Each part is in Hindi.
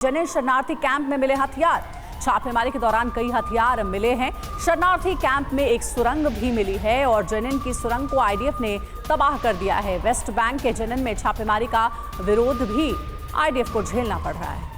जनिन शरणार्थी कैंप में मिले हथियार। छापेमारी के दौरान कई हथियार मिले हैं। शरणार्थी कैंप में एक सुरंग भी मिली है और जनिन की सुरंग को आईडीएफ ने तबाह कर दिया है। वेस्ट बैंक के जनिन में छापेमारी का विरोध भी आईडीएफ को झेलना पड़ रहा है।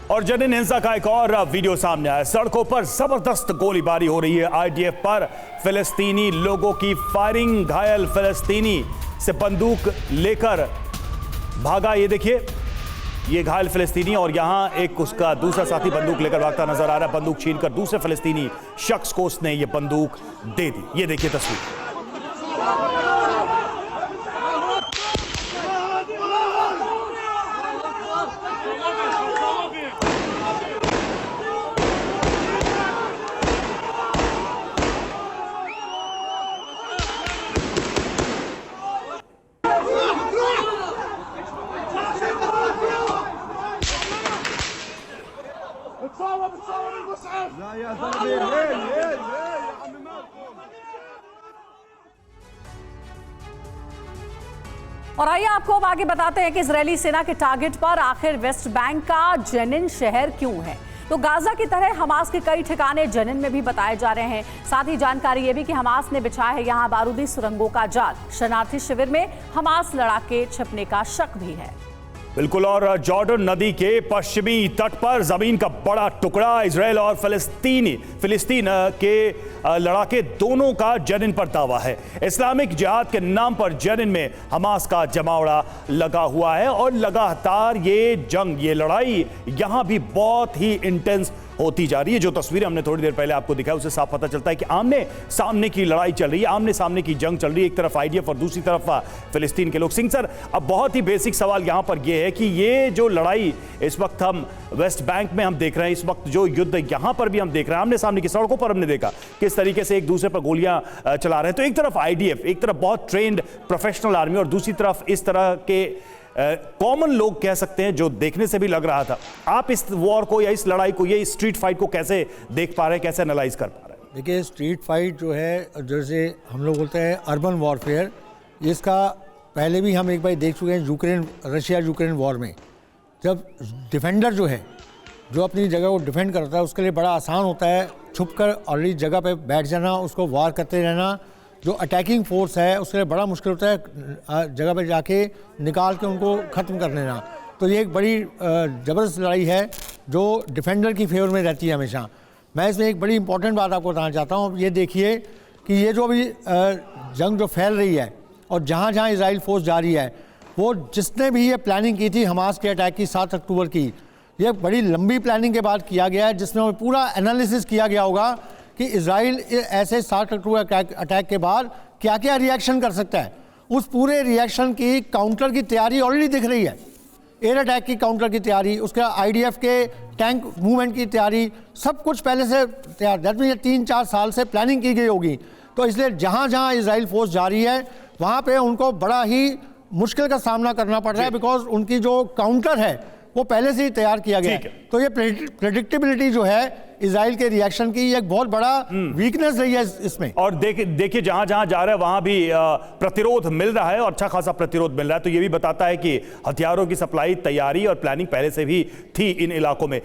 और जनिन हिंसा का एक और वीडियो सामने आया। सड़कों पर जबरदस्त गोलीबारी हो रही है आईडीएफ पर। फिलिस्तीनी लोगों की फायरिंग, घायल फिलिस्तीनी से बंदूक लेकर भागा। ये देखिए, ये घायल फिलिस्तीनी और यहां एक उसका दूसरा साथी बंदूक लेकर भागता नजर आ रहा है। बंदूक छीनकर दूसरे फिलिस्तीनी शख्स को उसने ये बंदूक दे दी। ये देखिए तस्वीर। और आइए आपको अब आगे बताते हैं कि इजरायली सेना के टारगेट पर आखिर वेस्ट बैंक का जनिन शहर क्यों है। तो गाजा की तरह हमास के कई ठिकाने जनिन में भी बताए जा रहे हैं। साथ ही जानकारी ये भी कि हमास ने बिछाया है यहां बारूदी सुरंगों का जाल। शरणार्थी शिविर में हमास लड़ाके छिपने का शक भी है। बिल्कुल। और जॉर्डन नदी के पश्चिमी तट पर जमीन का बड़ा टुकड़ा, इजराइल और फिलिस्तीन के लड़ाके दोनों का जनिन पर दावा है। इस्लामिक जिहाद के नाम पर जनिन में हमास का जमावड़ा लगा हुआ है और लगातार ये जंग, ये लड़ाई यहां भी बहुत ही इंटेंस होती जा रही है। जो तस्वीरें हमने थोड़ी देर पहले आपको दिखाई उससे साफ पता चलता है कि आमने सामने की लड़ाई चल रही है, आमने सामने की जंग चल रही है। एक तरफ आईडीएफ और दूसरी तरफ फिलिस्तीन के लोग। सिंह सर, अब बहुत ही बेसिक सवाल यहां पर यह है कि ये जो लड़ाई इस वक्त हम वेस्ट बैंक में हम देख रहे हैं, इस वक्त जो युद्ध यहां पर भी हम देख रहे हैं, आमने सामने की सड़कों पर हमने देखा किस तरीके से एक दूसरे पर गोलियां चला रहे हैं। तो एक तरफ आईडीएफ, एक तरफ बहुत ट्रेंड प्रोफेशनल आर्मी और दूसरी तरफ इस तरह के कॉमन लोग कह सकते हैं, जो देखने से भी लग रहा था। आप इस वॉर को या इस लड़ाई को, ये स्ट्रीट फाइट को कैसे देख पा रहे हैं, कैसे एनालाइज कर पा रहे हैं? देखिए, स्ट्रीट फाइट जो है, जैसे हम लोग बोलते हैं अर्बन वॉरफेयर, इसका पहले भी हम एक बार देख चुके हैं रशिया यूक्रेन वॉर में। जब डिफेंडर जो है, जो अपनी जगह को डिफेंड करता है, उसके लिए बड़ा आसान होता है छुपकर ऑलरेडी जगह पे बैठ जाना, उसको वार करते रहना। जो अटैकिंग फोर्स है उसके लिए बड़ा मुश्किल होता है जगह पे जाके निकाल के उनको ख़त्म कर लेना। तो ये एक बड़ी ज़बरदस्त लड़ाई है जो डिफेंडर की फेवर में रहती है हमेशा। मैं इसमें एक बड़ी इंपॉर्टेंट बात आपको बताना चाहता हूँ। ये देखिए कि ये जो अभी जंग जो फैल रही है और जहाँ जहाँ इजराइल फोर्स जा रही है, वो जिसने भी ये प्लानिंग की थी हमास के अटैक की 7 अक्टूबर की, ये बड़ी लंबी प्लानिंग के बाद किया गया है, जिसमें पूरा एनालिसिस किया गया होगा कि इजराइल ऐसे 7 अक्टूबर अटैक के बाद क्या क्या रिएक्शन कर सकता है। उस पूरे रिएक्शन की काउंटर की तैयारी ऑलरेडी दिख रही है। एयर अटैक की काउंटर की तैयारी, उसका आईडीएफ के टैंक मूवमेंट की तैयारी, सब कुछ पहले से तैयार। दैट मीन 3-4 साल से प्लानिंग की गई होगी। तो इसलिए जहाँ जहाँ इजराइल फोर्स जा रही है वहाँ पे उनको बड़ा ही मुश्किल का सामना करना पड़ रहा है, बिकॉज उनकी जो काउंटर है वो पहले से ही तैयार किया गया है। तो ये प्रेडिक्टेबिलिटी जो है इजराइल के रिएक्शन की, एक बहुत बड़ा वीकनेस रही है इसमें। और देखिए जहां जहां जा रहा है वहां भी प्रतिरोध मिल रहा है और अच्छा खासा प्रतिरोध मिल रहा है। तो ये भी बताता है कि हथियारों की सप्लाई, तैयारी और प्लानिंग पहले से भी थी इन इलाकों में।